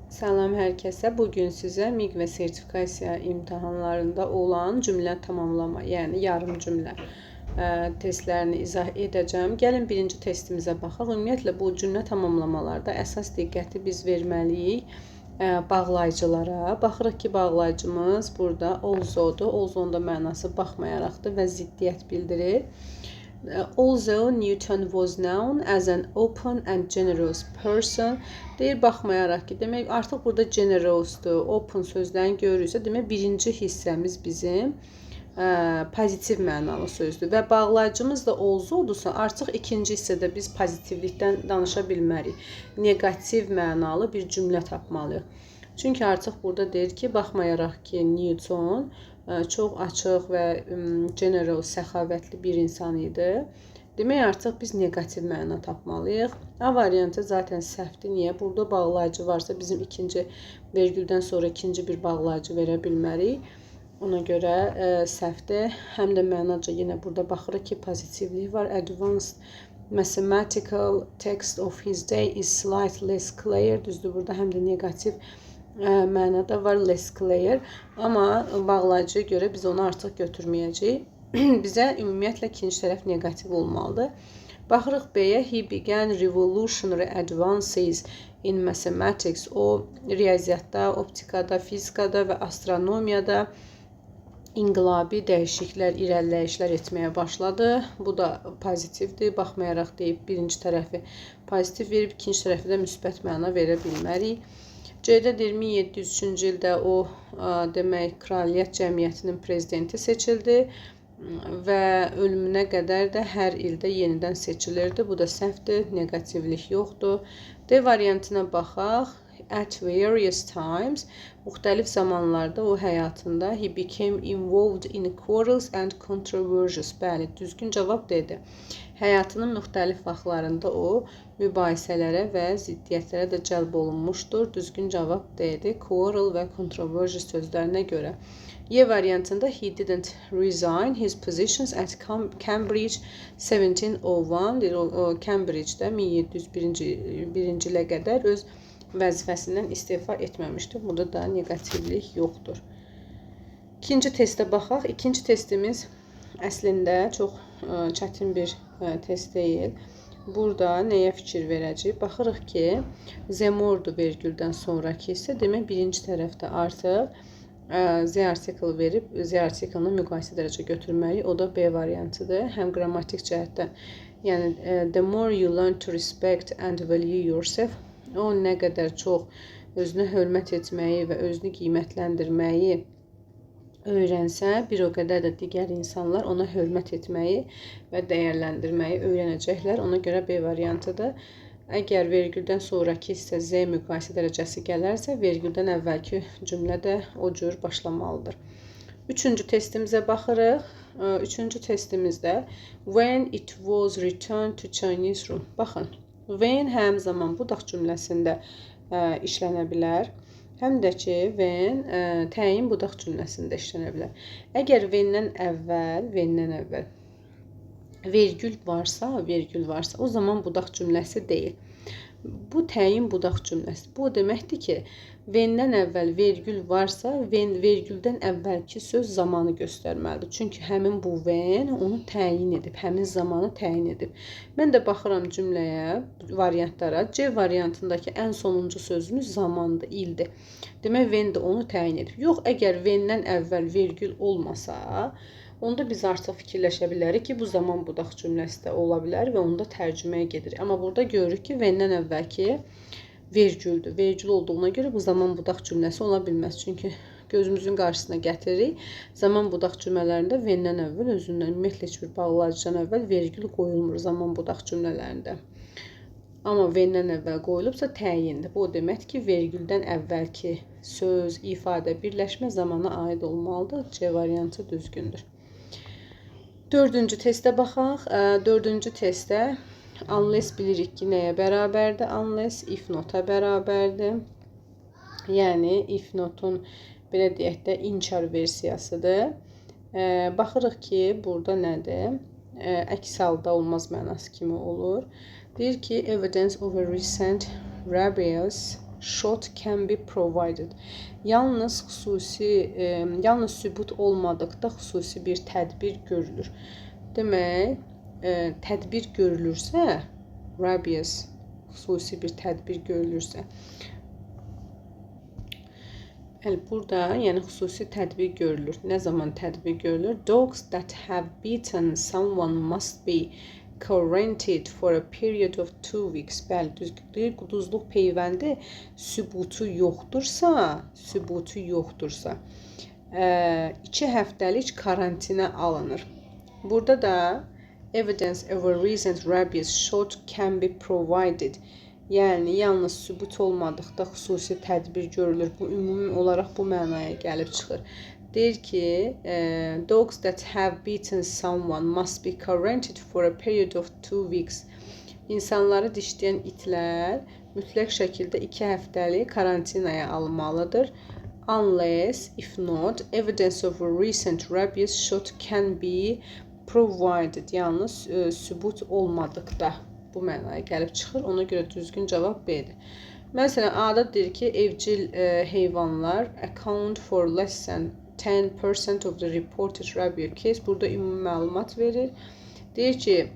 Salam hər kəsə. Bugün sizə MİQ və sertifikasiya imtahanlarında olan cümlə tamamlama, yəni yarım cümlə testlərini izah edəcəm. Gəlin birinci testimizə baxaq. Ümumiyyətlə bu cümlə tamamlamalarda əsas diqqəti biz verməliyik bağlayıcılara. Baxırıq ki, bağlayıcımız burada alsodur. Alsonun da mənası baxmayaraqdır və ziddiyyət bildirir. Although Newton was known as an open and generous person, deyir baxmayaraq ki, demək artıq burada generousdur, open sözlərini görürsə, demək birinci hissəmiz bizim pozitiv mənalı sözdür və bağlayıcımız da althoughdursa, artıq ikinci hissədə biz pozitivlikdən danışa bilmərik. Negativ mənalı bir cümlə tapmalıyıq. Çünki artıq burada deyir ki, baxmayaraq ki, Newton çox açıq və generous, səxavətli bir insan idi. Demək, artıq biz negativ məna tapmalıyıq. A variantı zaten səhvdir. Niyə? Burada bağlayıcı varsa bizim ikinci vergüldən sonra ikinci bir bağlayıcı verə bilmərik. Ona görə səhvdir. Həm də mənaca yenə burada baxırıq ki, pozitivlik var. Advanced mathematical text of his day is slightly less clear. Düzdür, burada həm də negativ mənada var, less clear. Amma bağlayıcıya görə biz onu artıq götürməyəcəyik. Bizə ümumiyyətlə ikinci tərəf negativ olmalıdır. Baxırıq B-yə. He began revolutionary advances in mathematics. O, riyaziyyatda, optikada, fizikada və astronomiyada inqilabi dəyişikliklər, irəliləyişlər etməyə başladı. Bu da pozitivdir. Baxmayaraq deyib birinci tərəfi pozitiv verib, ikinci tərəfi də müsbət məna verə bilmərik. C-də 1703-cü ildə o, demək, Kraliyyət Cəmiyyətinin prezidenti seçildi və ölümünə qədər də hər ildə yenidən seçilirdi. Bu da səhvdir, negativlik yoxdur. D variantına baxaq. At various times, müxtəlif zamanlarda o həyatında he became involved in quarrels and controversies. Bəli, düzgün cavab D-dir. Həyatının müxtəlif vaxtlarında o mübahisələrə və ziddiyyətlərə də cəlb olunmuşdur. Düzgün cavab D-dir. Quarrel və controversy sözlərinə görə. Y variantında he didn't resign his positions at Cambridge 1701. O Cambridge-də 1701-ci ilə qədər öz vəzifəsindən istefa etməmişdir. Burada da negativlik yoxdur. İkinci testə baxaq. İkinci testimiz əslində çox çətin bir test deyil. Burada nəyə fikir verəcəyik? Baxırıq ki, zemordu vergüldən sonraki isə demək birinci tərəfdə artıq Z artikel verib, Z artikelini müqayisə dərəcə götürməliyik. O da B variantıdır. Həm qrammatik cəhətdən, yəni the more you learn to respect and value yourself, o nə qədər çox özünə hörmət etməyi və özünü qiymətləndirməyi öyrənsə, bir o qədər də digər insanlar ona hörmət etməyi və dəyərləndirməyi öyrənəcəklər. Ona görə B variantıdır. Əgər vergüldən sonraki isə Z müqayisə dərəcəsi gələrsə, vergüldən əvvəlki cümlə də o cür başlamalıdır. Üçüncü testimizə baxırıq. Üçüncü testimizdə when it was returned to Chinese room. Baxın, when həm zaman budaq cümləsində işlənə bilər. Həm də ki, when təyin budaq cümləsində işlənə bilər. Əgər when-dən əvvəl vergül varsa, o zaman budaq cümləsi deyil. Bu təyin budaq cümləsi. Bu deməkdir ki, when-dən əvvəl vergül varsa, vergüldən əvvəlki söz zamanı göstərməlidir. Çünki həmin bu when onu təyin edib, həmin zamanı təyin edib. Mən də baxıram cümləyə, variantlara. C variantındakı ən sonuncu sözümüz zamandır, ildir. Demək, when də onu təyin edib. Yox, əgər when-dən əvvəl vergül olmasa, onda biz artıq fikirləşə bilərik ki, bu zaman budaq cümləsi də ola bilər və onda tərcüməyə gedirik. Amma burada görürük ki, when-dən əvvəlki vergüldür. Vergül olduğuna görə bu zaman budaq cümləsi ola bilməz. Çünki gözümüzün qarşısına gətiririk. Zaman budaq cümlələrində when-dən əvvəl özündən ümumiyyətlə heç bir bağlayıcıdan əvvəl vergül qoyulmur zaman budaq cümlələrində. Amma when-dən əvvəl qoyulubsa təyindir. Bu o deməkdir ki, vergüldən əvvəlki söz, ifadə, birləşmə zamana aid olmalıdır. C variantı düzgündür. Dördüncü testə baxaq. Dördüncü testdə unless bilirik ki, nəyə bərabərdir? Unless if nota bərabərdir. Yəni, if notun belə deyək də inçar versiyasıdır. Baxırıq ki, burada nədir? Əks halda olmaz mənası kimi olur. Deyir ki, evidence of a recent rebellious shot can be provided. Yalnız yalnız sübut olmadıqda xüsusi bir tədbir görülür. Demək, tədbir görülürsə, rabies xüsusi bir tədbir görülürsə. Burada yəni xüsusi tədbir görülür. Nə zaman tədbir görülür? Dogs that have beaten someone must be quarantined for a period of 2 weeks. Bəli, düzdür. Quduzluq peyvəndi sübutu yoxdursa, 2 həftəlik karantinə alınır. Burada da evidence of a recent rabies shot can be provided. Yəni, yalnız sübut olmadıqda xüsusi tədbir görülür. Bu, ümumi olaraq bu mənaya gəlib çıxır. Deyir ki, dogs that have beaten someone must be quarantined for a period of 2 weeks. İnsanları dişləyən itlər mütləq şəkildə 2 həftəlik karantinaya alınmalıdır. Unless, if not, evidence of a recent rabies shot can be provided. Yalnız sübut olmadıqda bu mənaya gəlib çıxır. Ona görə düzgün cavab B-dir. Məsələn, A-da deyir ki, evcil heyvanlar account for less than 10% of the reported rabies case. Burada ümumi məlumat verir. Deyir ki,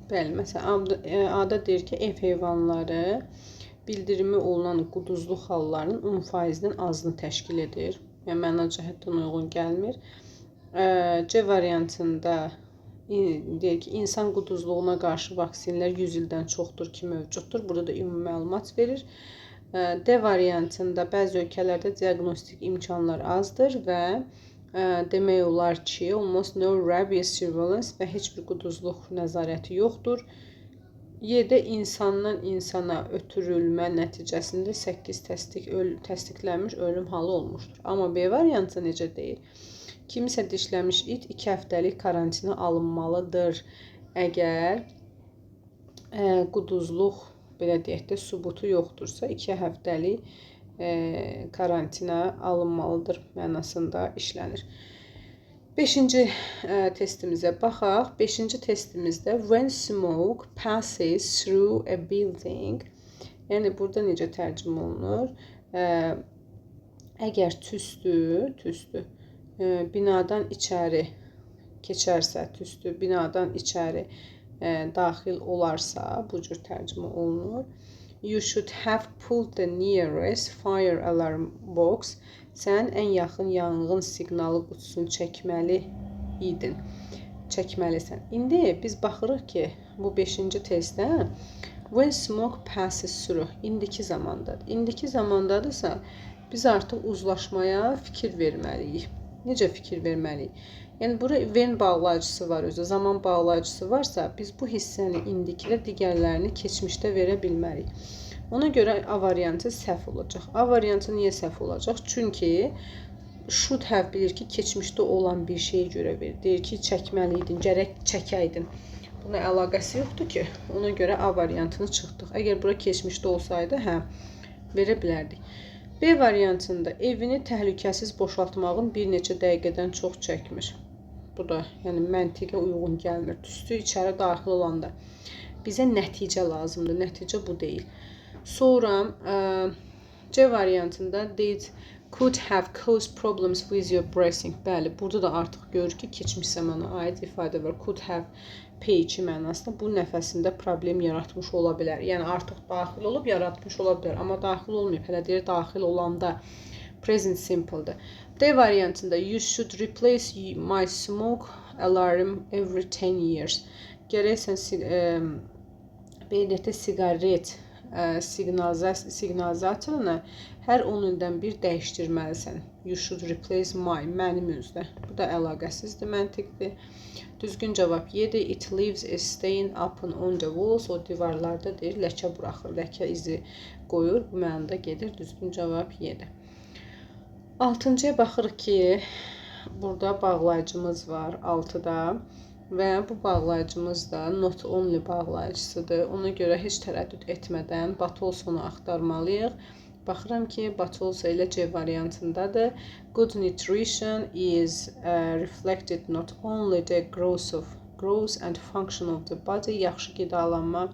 bəli, məsələn, A-da deyir ki, ev heyvanları bildirimi olunan quduzluq hallarının 10%-dən azını təşkil edir. Yəni, məna cəhətdən uyğun gəlmir. C variantında deyir ki, insan quduzluğuna qarşı vaksinlər 100 ildən çoxdur ki, mövcuddur. Burada da ümumi məlumat verir. D variantında bəzi ölkələrdə diaqnostik imkanlar azdır və demək olar ki, almost no rabies surveillance və heç bir quduzluq nəzarəti yoxdur. Y-də insandan insana ötürülmə nəticəsində 8 təsdiqlənmiş ölüm halı olmuşdur. Amma B variantı necə deyil? Kimisə dişləmiş it 2 həftəlik karantinə alınmalıdır. Əgər quduzluq, belə deyək də, sübutu yoxdursa, 2 həftəlik karantinə alınmalıdır mənasında işlənir. 5-ci testimizə baxaq. 5-ci testimizdə when smoke passes through a building, yəni burada necə tərcümə olunur? Əgər tüstü binadan içəri keçərsə, tüstü binadan içəri daxil olarsa, bu cür tərcümə olunur. You should have pulled the nearest fire alarm box. Sən ən yaxın yanğın siqnalı qutusunu çəkməlisən. İndi biz baxırıq ki, bu 5-ci testdə when smoke passes through, indiki zamandadır. İndiki zamandadırsa, biz artıq uzlaşmaya fikir verməliyik. Necə fikir verməliyik? Yəni, burada when bağlayıcısı var, özü zaman bağlayıcısı varsa, biz bu hissəni indikilə digərlərini keçmişdə verə bilmərik. Ona görə A variantı səhv olacaq. A variantı niyə səhv olacaq? Çünki should have bilir ki, keçmişdə olan bir şeyə görə verir. Deyir ki, çəkməliydin, gərək çəkəydin. Buna əlaqəsi yoxdur ki, ona görə A variantını çıxdıq. Əgər bura keçmişdə olsaydı, verə bilərdik. B variantında evini təhlükəsiz boşaltmağın bir neçə dəqiqədən çox çəkmir. Bu da yəni məntiqə uyğun gəlmir. Tüstü içəri daxil olanda bizə nəticə lazımdır. Nəticə bu deyil. Sonra C variantında could have caused problems with your breathing. Bəli, burada da artıq görür ki, keçmiş zamana aid ifadə var. Could have P2 mənasında bu nəfəsində problem yaratmış ola bilər. Yəni artıq daxil olub yaratmış ola bilər. Amma daxil olmayıb. Hələ deyir daxil olanda present simple'dır. D variantında you should replace my smoke alarm every 10 years. Gərək sən beynətdə siqaret siqnalizatorunu hər 10 ildən bir dəyişdirməlisən. You should replace my, mənim özdə. Bu da əlaqəsizdir, məntiqdir. Düzgün cavab Y-dir. It leaves a stain upon on the walls. O divarlarda deyir, ləkə buraxır, ləkə izi qoyur. Bu mənada gedir. Düzgün cavab Y-dir. 6-cıya baxırıq ki, burada bağlayıcımız var 6-da. Və bu bağlayıcımız da not only bağlayıcısıdır. Ona görə heç tərəddüd etmədən Batolsonu axtarmalıyıq. Baxıram ki, Batolsa ilə C variantındadır. Good nutrition is reflected not only the growth and function of the body. Yaxşı qidalanma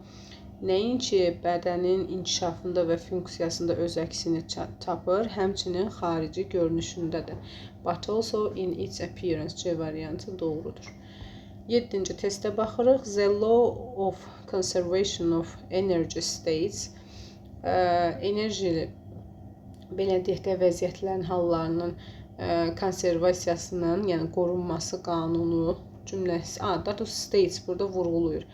nəinki bədənin inkişafında və funksiyasında öz əksini tapır, həmçinin xarici görünüşündə də. But also in its appearance. C variantı doğrudur. 7-ci testə baxırıq. The law of conservation of energy states. Enerji, belə deyək də, vəziyyətlərin, hallarının konservasiyasının, yəni qorunması qanunu cümləsi, daha doğrusu states burada vurğulayır.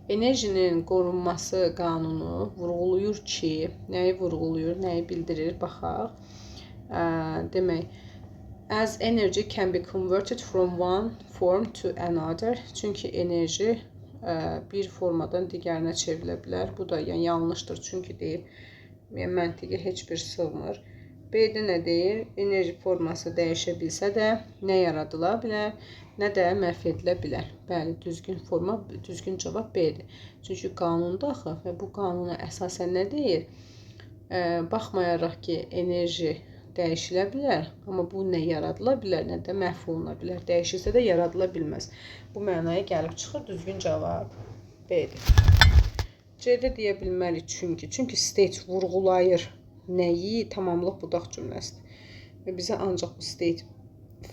Enerjinin qorunması qanunu vurğulayır ki, nəyi vurğulayır, nəyi bildirir, baxaq. Demək, as energy can be converted from one form to another. Çünki enerji bir formadan digərinə çevrilə bilər. Bu da yəni yanlışdır, çünki deyir, yəni məntiqə heç bir sığmır. B-də nə deyir? Enerji forması dəyişə bilsə də nə yaradıla bilər, nə də məhv edilə bilər. Bəli, düzgün forma, düzgün cavab B-dir. Çünki qanunda axı və bu qanuna əsasən nə deyir? Baxmayaraq ki, enerji dəyişilə bilər, amma bu nə yaradıla bilər, nə də məhv oluna bilər. Dəyişilsə də yaradıla bilməz. Bu mənaya gəlib çıxır, düzgün cavab B-dir. C-də deyə bilmərik çünki state vurğulayır. Nəyi? Tamamlıq budaq cümləsidir. Və bizə ancaq bu state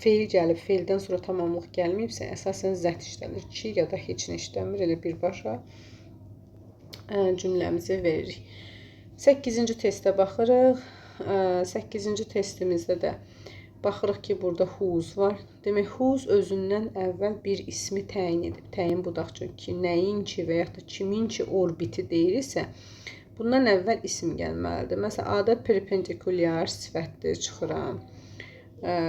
feil gəlib, feildən sonra tamamlıq gəlməyibsə, əsasən zət işlənir ki, ya da heç nə işlənmir, elə birbaşa cümləmizi veririk. 8-ci testə baxırıq. 8-ci testimizdə də baxırıq ki, burada whose var. Demək, whose özündən əvvəl bir ismi təyin edib. Təyin budaq ki, nəyin ki və yaxud da kimin ki orbiti deyirsə, bundan əvvəl isim gəlməlidir. Məsələn, A-da perpendicular sifətdir, çıxıram.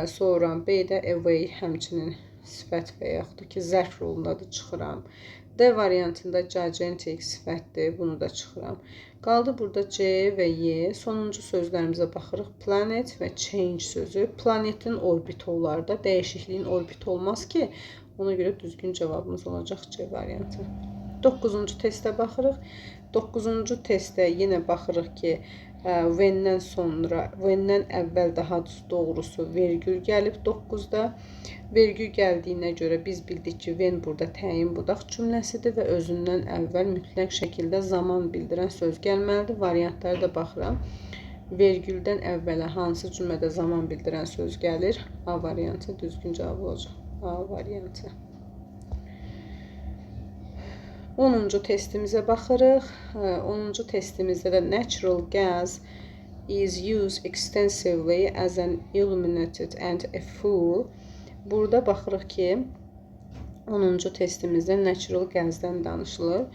Sonra B-də away həmçinin sifət və yaxud da ki, zərf rolundadır, çıxıram. D variantında gigantic sifətdir, bunu da çıxıram. Qaldı burada C və Y. Sonuncu sözlərimizə baxırıq. Planet və change sözü. Planetin orbiti olar da, dəyişikliyin orbiti olmaz ki, ona görə düzgün cavabımız olacaq C variantı. 9-cu testə baxırıq. 9-cu testə yenə baxırıq ki, when-dən sonra, when-dən əvvəl daha doğrusu vergül gəlib 9-da. Vergül gəldiyinə görə biz bildik ki, when burada təyin budaq cümləsidir və özündən əvvəl mütləq şəkildə zaman bildirən söz gəlməlidir. Variantlara da baxıram. Vergüldən əvvələ hansı cümlədə zaman bildirən söz gəlir? A variantı düzgün cavab olacaq. A variantı. 10-cu testimizə baxırıq. 10-cu testimizdə də natural gas is used extensively as an illuminated and a fuel. Burada baxırıq ki, 10-cu testimizdə natural gazdan danışılır.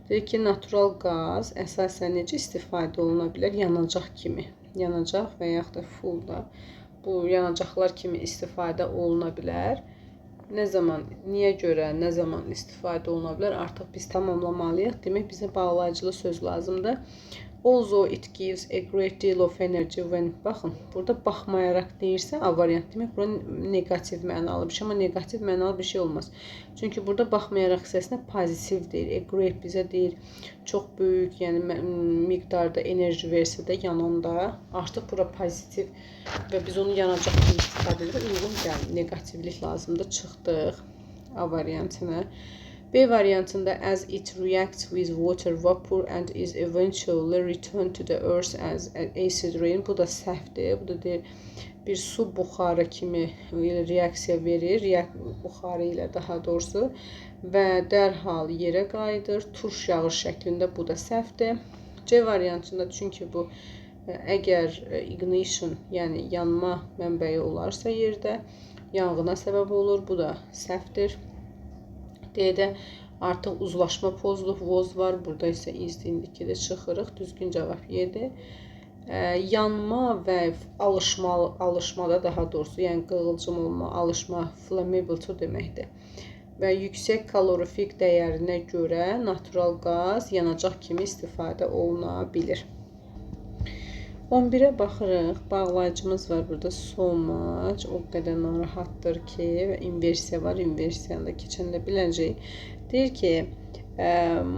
Deyir ki, natural qaz əsasən necə istifadə oluna bilər? Yanacaq kimi. Yanacaq və yaxud da fuel da. Bu yanacaqlar kimi istifadə oluna bilər. Nə zaman, niyə görə, nə zaman istifadə oluna bilər? Artıq biz tamamlamalıyıq. Demək, bizə bağlayıcılı söz lazımdır. Also, it gives a great deal of energy when, baxın, burada baxmayaraq deyirsə, A variant demək, bura negativ mənalı bir şey, amma negativ mənalı bir şey olmaz. Çünki burada baxmayaraq hissəsinə pozitiv deyir. A great bizə deyir, çox böyük, yəni miqdarda enerji versə də yananda, artıq bura pozitiv və biz onu yanacaq kimi istifadə edirik, uyğun gəlir. Negativlik lazımdır, çıxdıq A variantına. B variantında as it reacts with water vapor and is eventually returned to the earth as acid rain. Bu da səhvdir. Bu da deyir, bir su buxarı kimi reaksiya verir, buxarı ilə daha doğrusu və dərhal yerə qayıdır. Turş yağış şəklində, bu da səhvdir. C variantında çünki bu əgər ignition, yəni yanma mənbəyi olarsa yerdə, yanğına səbəb olur. Bu da səhvdir. D-də artıq uzlaşma pozulub, was var. Burada isə is-dir, indiki də çıxırıq. Düzgün cavab Y-dir. Yanma və alışmada daha doğrusu, yəni qığılcım olma, alışma, flammable to deməkdir. Və yüksək kalorifik dəyərinə görə natural qaz yanacaq kimi istifadə oluna bilir. 11-ə baxırıq. Bağlayıcımız var burada. So much. O qədər narahatdır ki, və inversiya var. İnversiyanı da keçəndə biləcəyik. Deyir ki,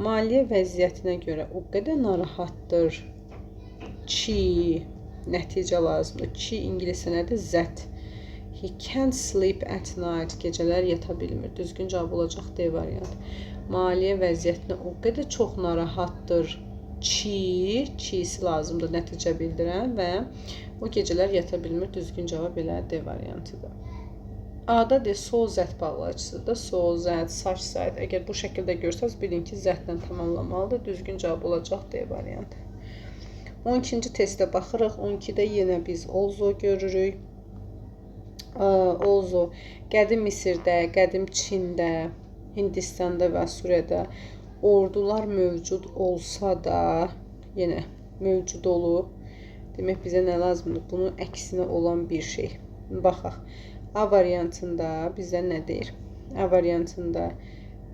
maliyyə vəziyyətinə görə o qədər narahatdır ki, nəticə lazımdır. Ki, ingiliscə nədir? Zət. He can't sleep at night. Gecələr yata bilmir. Düzgün cavab olacaq D variantı. Maliyyə vəziyyətinə o qədər çox narahatdır çi'si lazımdır nəticə bildirən və o gecələr yata bilmir. Düzgün cavab elə D variantıdır. A-da de sol zət bağlayıcısıdır. Sol zət, saç zət. Əgər bu şəkildə görsəz, bilin ki, zətlə tamamlamalıdır. Düzgün cavab olacaq D variantı. 12-ci testə baxırıq. 12-də yenə biz Olzo görürük. Olzo qədim Misirdə, qədim Çində, Hindistanda və Suriyada ordular mövcud olsa da, yenə mövcud olub. Demək bizə nə lazımdır? Bunun əksinə olan bir şey. Baxaq. A variantında bizə nə deyir? A variantında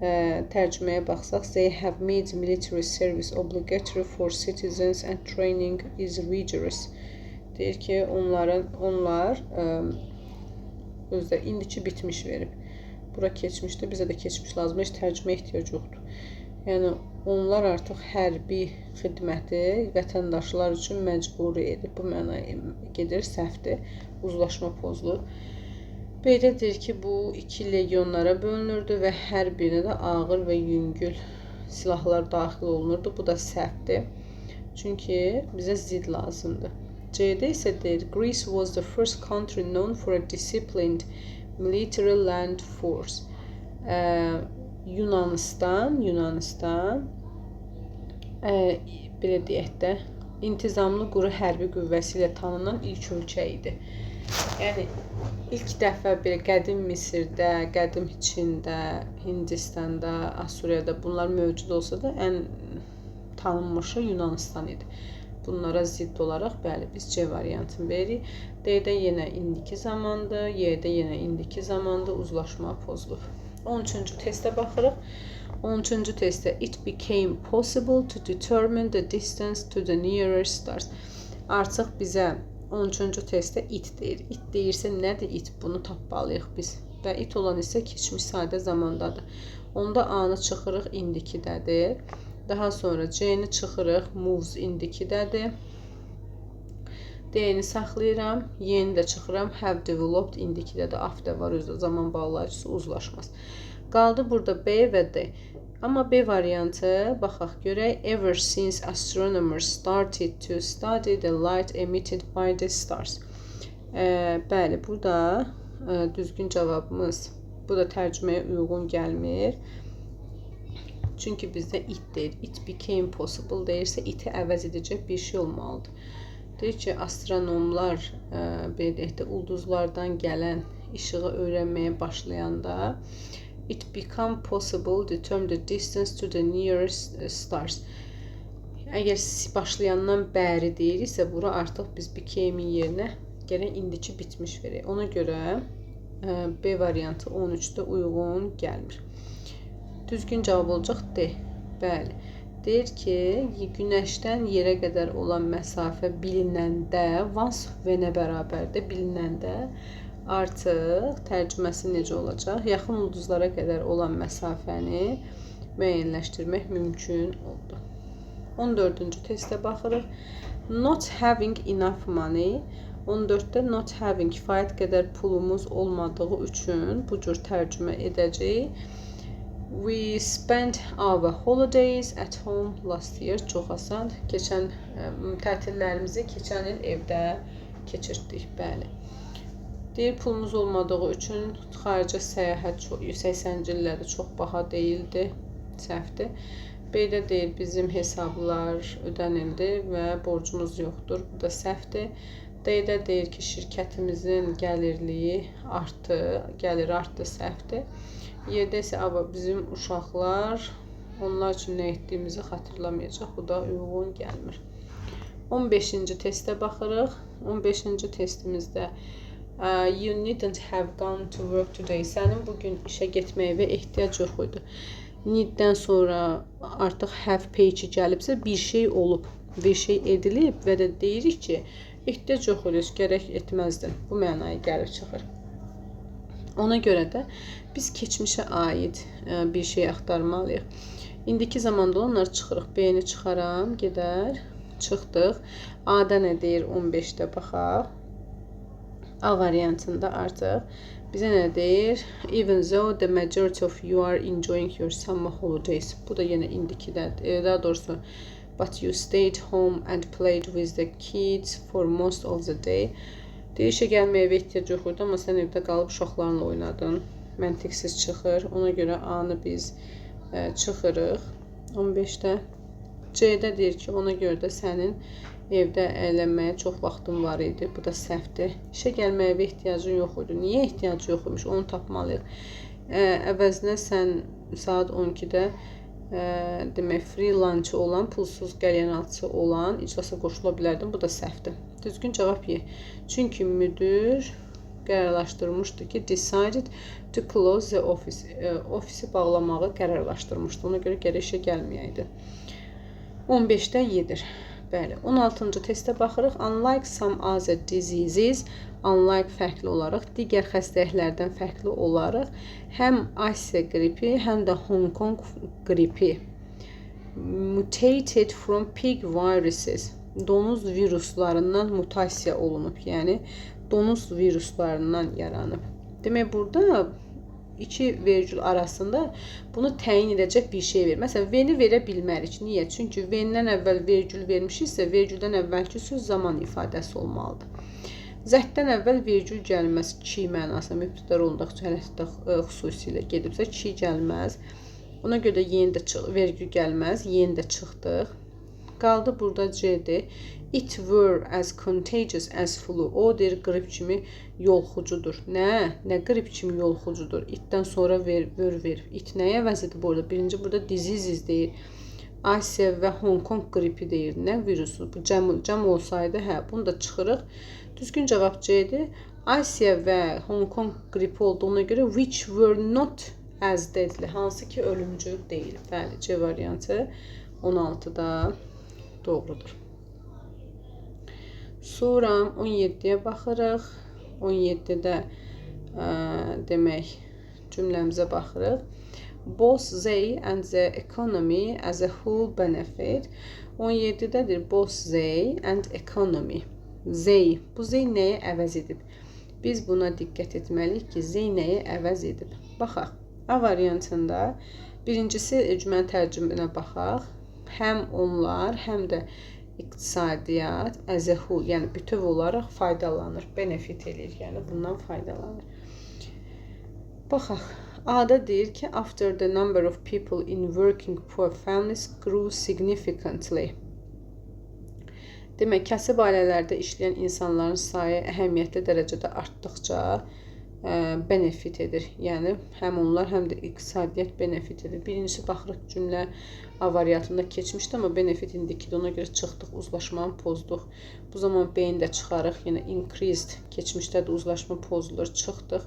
tərcüməyə baxsaq, they have made military service obligatory for citizens and training is rigorous. Deyir ki, onlar özdə indiki bitmiş verib. Bura keçmişdir, bizə də keçmiş lazım. Heç tərcümə ehtiyac yoxdur. Yəni, onlar artıq hərbi xidməti vətəndaşlar üçün məcburi edib. Bu mənaya gedir, səhvdir, uzlaşma pozulur. B-də deyir ki, bu 2 legionlara bölünürdü və hər birinə də ağır və yüngül silahlar daxil olunurdu. Bu da səhvdir. Çünki bizə zid lazımdır. C-də isə deyir, Greece was the first country known for a disciplined military land force. Yunanistan belə deyək də, intizamlı quru hərbi qüvvəsi ilə tanınan ilk ölkə idi. Yəni, ilk dəfə belə qədim Misirdə, qədim Çində, Hindistanda, Asuriyada bunlar mövcud olsa da, ən tanınmışı Yunanistan idi. Bunlara zidd olaraq, bəli, biz C variantını veririk. D-də yenə indiki zamandır, Y-də yenə indiki zamandır, uzlaşma pozulur. 13-cü testə baxırıq. 13-cü testdə it became possible to determine the distance to the nearest stars. Artıq bizə 13-cü testdə it deyir. It deyirsə nədir it? Bunu tapmalıyıq biz. Və it olan isə keçmiş sadə zamandadır. Onda A-nı çıxırıq, indikidədir. Daha sonra C-ni çıxırıq, moves indikidədir. D-ni saxlayıram, Y-ni də çıxıram, have developed indikidədir. After var özdə zaman bağlayıcısı uzlaşmaz. Qaldı burada B və D. Amma B variantı, baxaq görək, ever since astronomers started to study the light emitted by the stars. Bəli, burada düzgün cavabımız, bu da tərcüməyə uyğun gəlmir. Çünki bizdə it deyir, it became possible deyirsə, iti əvəz edəcək bir şey olmalıdır. Deyir ki, astronomlar belə deyək də, ulduzlardan gələn işığı öyrənməyə başlayanda it become possible to determine the distance to the nearest stars. Əgər başlayandan bəri deyirsə, bura artıq biz became-in yerinə gərək indiki bitmiş verək. Ona görə B variantı 13-də uyğun gəlmir. Düzgün cavab olacaq D. Bəli. Deyir ki, günəşdən yerə qədər olan məsafə bilinəndə, once və-nə bərabərdə bilinəndə artıq tərcüməsi necə olacaq? Yaxın ulduzlara qədər olan məsafəni müəyyənləşdirmək mümkün oldu. 14-cü testə baxırıq. Not having enough money. 14-də not having kifayət qədər pulumuz olmadığı üçün bu cür tərcümə edəcəyik. We spent our holidays at home last year. Çox asan. Tətillərimizi keçən il evdə keçirtdik. Bəli. Deyir, pulumuz olmadığı üçün xaricə səyahət 80-ci illərdə çox baha deyildi, səhvdir. B-də deyir, bizim hesablar ödənildi və borcumuz yoxdur, bu da səhvdir. D-də deyir ki, şirkətimizin gəlirliyi artdı, gəlir artdı, səhvdir. Y-də isə bizim uşaqlar onlar üçün nə etdiyimizi xatırlamayacaq, bu da uyğun gəlmir. 15-ci testə baxırıq. 15-ci testimizdə you needn't have gone to work today. Sənin bugün işə getməyə ehtiyac yox idi. Need-dən sonra artıq have page gəlibsə, bir şey olub, bir şey edilib və də deyirik ki, ehtiyac yox idi, gərək etməzdin. Bu mənaya gəlir çıxır. Ona görə də biz keçmişə aid bir şey axtarmalıyıq. İndiki zamanda olanlar çıxırıq. B-ni çıxaram, gedər, çıxdıq. A-da nə deyir? 15-də baxaq. A variantında artıq bizə nə deyir? Even though the majority of you are enjoying your summer holidays. Bu da yenə indikidədir. Daha doğrusu but you stayed home and played with the kids for most of the day. Deyir, işə gəlməyə ehtiyac yox idi, amma sən evdə qalıb uşaqlarla oynadın. Məntiqsiz çıxır. Ona görə A-nı biz çıxırıq. 15-də. C-də deyir ki, ona görə də sənin evdə əylənməyə çox vaxtın var idi. Bu da səhvdir. İşə gəlməyə ehtiyacın yox idi. Niyə ehtiyac yox imiş? Onu tapmalıyıq. Əvəzinə sən saat 12-də demək freelancer olan, pulsuz qəlyanalçı olan iclasa qoşula bilərdin. Bu da səhvdir. Düzgün cavab Y. Çünki müdür qərarlaşdırmışdı ki, decided to close the office. Ofisi bağlamağı qərarlaşdırmışdı. Ona görə gərək işə gəlməyəydi. 15-də yedir. Bəli. 16-cı testə baxırıq. Unlike some other diseases, unlike fərqli olaraq, digər xəstəliklərdən fərqli olaraq, həm Asiya qripi, həm də Hong Kong qripi mutated from pig viruses, donuz viruslarından mutasiya olunub. Yəni, donuz viruslarından yaranıb. Demək, burada iki vergül arasında bunu təyin edəcək bir şey verir. Məsələn, V-ni verə bilmərik. Niyə? Çünki V-dən əvvəl vergül vermişiksə, vergüldən əvvəlki söz zaman ifadəsi olmalıdır. Z-dən əvvəl vergül gəlməz ki mənasına, mübtədə olunduqca hələtdə xüsusilə gedibsə ki gəlməz. Ona görə də yeni də vergül gəlməz, yeni də çıxdıq. Qaldı burada C-dir. It were as contagious as flu. O deyir, qrip kimi yolxucudur. Nə qrip kimi yolxucudur? Itdən sonra ver. It nəyə əvəzidir burada? Birinci burada diseases deyir. Asiya və Hong Kong qripi deyir. Nə virusu? Bu cəm olsaydı, bunu da çıxırıq. Düzgün cavab C-dir. Asiya və Hong Kong qripi olduğuna görə which were not as deadly. Hansı ki ölümcül deyil. Bəli, C variantı 16-da doğrudur. Sonra 17-yə baxırıq. 17-də demək cümləmizə baxırıq. Both they and the economy as a whole benefit. 17-dədir both they and economy. They. Bu they nəyə əvəz edib? Biz buna diqqət etməliyik ki, they nəyə əvəz edib? Baxaq. A variantında birincisi cümlə tərcüməsinə baxaq. Həm onlar, həm də iqtisadiyyat, as a whole, yəni bütöv olaraq faydalanır, benefit edir, yəni bundan faydalanır. Baxaq, A-da deyir ki, after the number of people in working poor families grew significantly. Demək, kasıb ailələrdə işləyən insanların sayı əhəmiyyətli dərəcədə artdıqca benefit edir. Yəni, həm onlar, həm də iqtisadiyyat benefit edir. Birincisi, baxırıq cümlə A variantında keçmişdi, amma benefit indikidir. Ona görə çıxdıq, uzlaşmanı pozduq. Bu zaman B-ni də çıxarıq. Yəni, increased keçmişdə də uzlaşma pozulur, çıxdıq.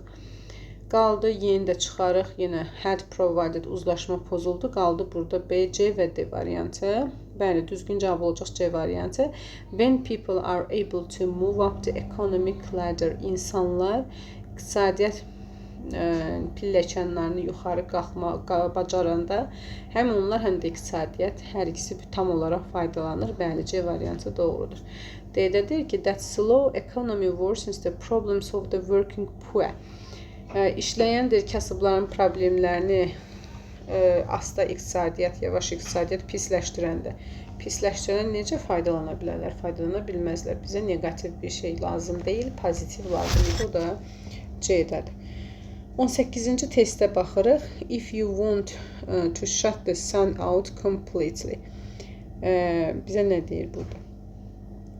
Qaldı, yeni də çıxarıq. Yenə had provided uzlaşma pozuldu. Qaldı burada B, C və D variantı. Bəli, düzgün cavab olacaq C variantı. When people are able to move up the economic ladder, insanlar iqtisadiyyat pilləkənlərini yuxarı bacaranda həm onlar, həm də iqtisadiyyat hər ikisi tam olaraq faydalanır. Bəli, C variantı doğrudur. D-də deyir ki, that slow economy worsens the problems of the working poor. İşləyəndir kasıbların problemlərini asta iqtisadiyyat, yavaş iqtisadiyyat pisləşdirən necə faydalana bilərlər? Faydalana bilməzlər. Bizə negativ bir şey lazım deyil, pozitiv lazım. Bu da C-dədir. 18-ci testə baxırıq. If you want to shut the sun out completely. Bizə nə deyir burada?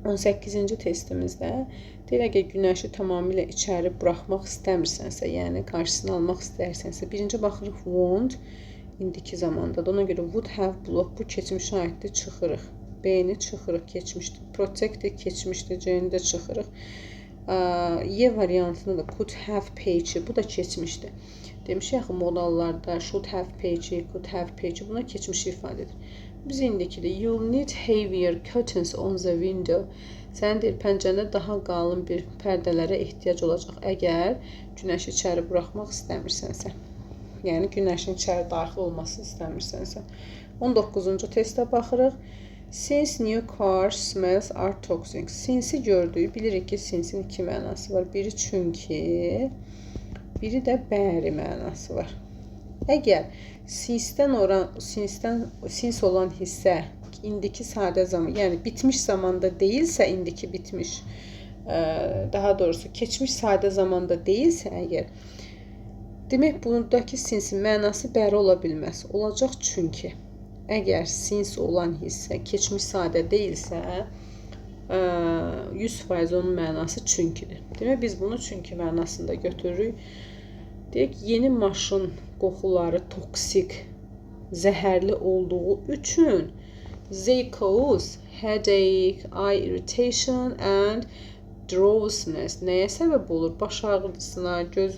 18-ci testimizdə deyir, əgər günəşi tamamilə içəri buraxmaq istəmirsənsə, yəni qarşısını almaq istərsənsə, birinci baxırıq want, indiki zamandadır. Ona görə would have block, bu keçmişə aiddir, çıxırıq. B-ni çıxırıq, keçmişdir. Protected keçmişdir, C-ni də çıxırıq. Y variantında da could have page, bu da keçmişdir. Demişik axı modallarda should have page, could have page, buna keçmişi ifadə edir. Biz indiki də you'll need heavier curtains on the window. Sən deyir, pəncərəndə daha qalın bir pərdələrə ehtiyac olacaq, əgər günəşi içəri buraxmaq istəmirsənsə. Yəni, günəşin içəri daxil olmasını istəmirsənsə. 19-cu testə baxırıq. Since new car smells are toxic. Since gördük, bilirik ki, since'in iki mənası var. Biri çünki, biri də bəri mənası var. Əgər since olan hissə indiki sadə zaman, yəni bitmiş zamanda deyilsə, indiki bitmiş, daha doğrusu keçmiş sadə zamanda deyilsə əgər, demək buradakı sinsin mənası bəri ola bilməz. Olacaq çünki. Əgər sins olan hissə keçmiş sadə deyilsə, 100% onun mənası çünkidir. Demək biz bunu çünki mənasında götürürük. Deyək, yeni maşın qoxuları toksik, zəhərli olduğu üçün they cause headache, eye irritation and drowsiness. Nəyə səbəb olur? Baş ağrısına, göz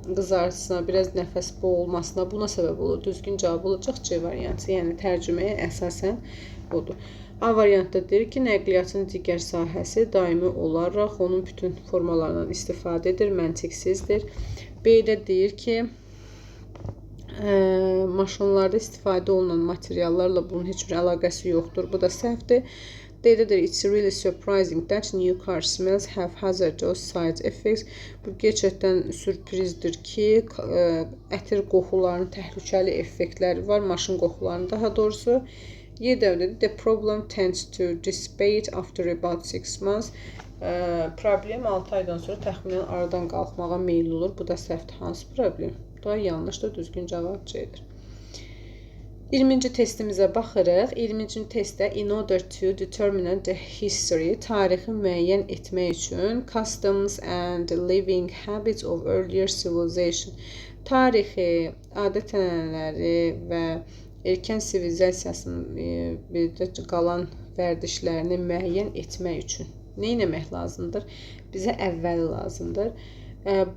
qızartısına, biraz nəfəs boğulmasına, buna səbəb olur. Düzgün cavab olacaq C variantı. Yəni tərcüməyə əsasən budur. A variantda deyir ki, nəqliyyatın digər sahəsi daimi olaraq onun bütün formalarından istifadə edir, məntiqsizdir. B-də deyir ki, maşınlarda istifadə olunan materiallarla bunun heç bir əlaqəsi yoxdur. Bu da səhvdir. D-də deyir, it's really surprising that new car smells have hazardous side effects. Bu gerçəkdən sürprizdir ki, ətir qoxularının təhlükəli effektləri var, maşın qoxularının daha doğrusu. Y-də the problem tends to dissipate after about 6 months. Problem 6 aydan sonra təxminən aradan qalxmağa meyil olur. Bu da səhvdir. Hansı problem? Bu da yanlışdır. Düzgün cavab C-dir. 20-ci testimizə baxırıq. 20-ci testdə in order to determine the history, tarixi müəyyən etmək üçün customs and living habits of earlier civilization, tarixi, adət-ənənələri və erkən sivilizasiyasının qalan vərdişlərini müəyyən etmək üçün nə etmək lazımdır? Bizə əvvəli lazımdır.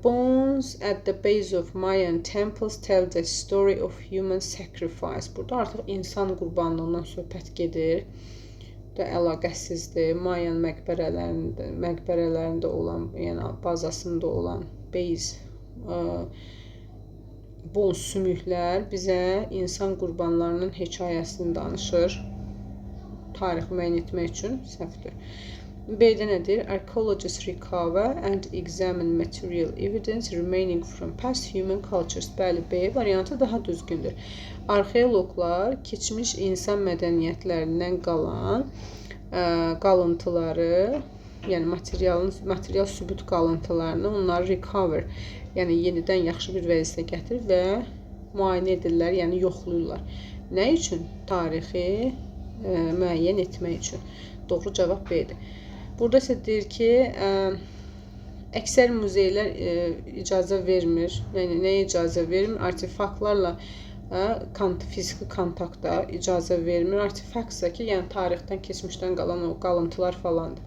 Bones at the base of Mayan temples tell the story of human sacrifice. Burada artıq insan qurbanlığından söhbət gedir. Bu da əlaqəsizdir. Mayan məqbərələrində olan, yəni bazasında olan base, bones, sümüklər bizə insan qurbanlarının hekayəsini danışır. Tarixi müəyyən etmək üçün səhvdir. B-də nədir? Archaeologists recover and examine material evidence remaining from past human cultures. Bəli, B variantı daha düzgündür. Arxeoloqlar keçmiş insan mədəniyyətlərindən qalan qalıntıları, yəni material sübut qalıntılarını onları recover, yəni yenidən yaxşı bir vəziyyətə gətirir və müayinə edirlər, yəni yoxlayırlar. Nə üçün? Tarixi müəyyən etmək üçün. Doğru cavab B-dir. Burada isə deyir ki, əksər muzeylər icazə vermir. Yəni, nəyə icazə vermir? Artefaktlarla fiziki kontaktda icazə vermir. Artefaktsa ki, yəni tarixdən, keçmişdən qalan o qalıntılar falandır.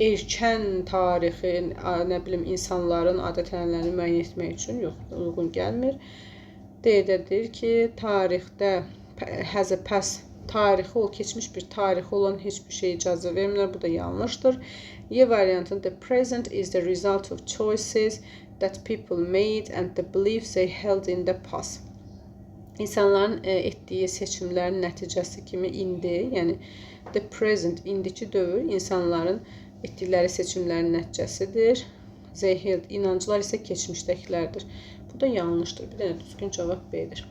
Erkən tarixin, nə bilim, insanların adət-ənənələrini müəyyən etmək üçün yox, uyğun gəlmir. D-də deyir ki, tarixdə has a past, tarixi, keçmiş bir tarixi olan heç bir şey icazə vermirlər. Bu da yanlışdır. Y variantında the present is the result of choices that people made and the beliefs they held in the past. İnsanların etdiyi seçimlərin nəticəsi kimi indi, yəni the present, indiki dövr insanların etdikləri seçimlərin nəticəsidir. They held, inancılar isə keçmişdəkilərdir. Bu da yanlışdır. Bir dənə düzgün cavab B-dir.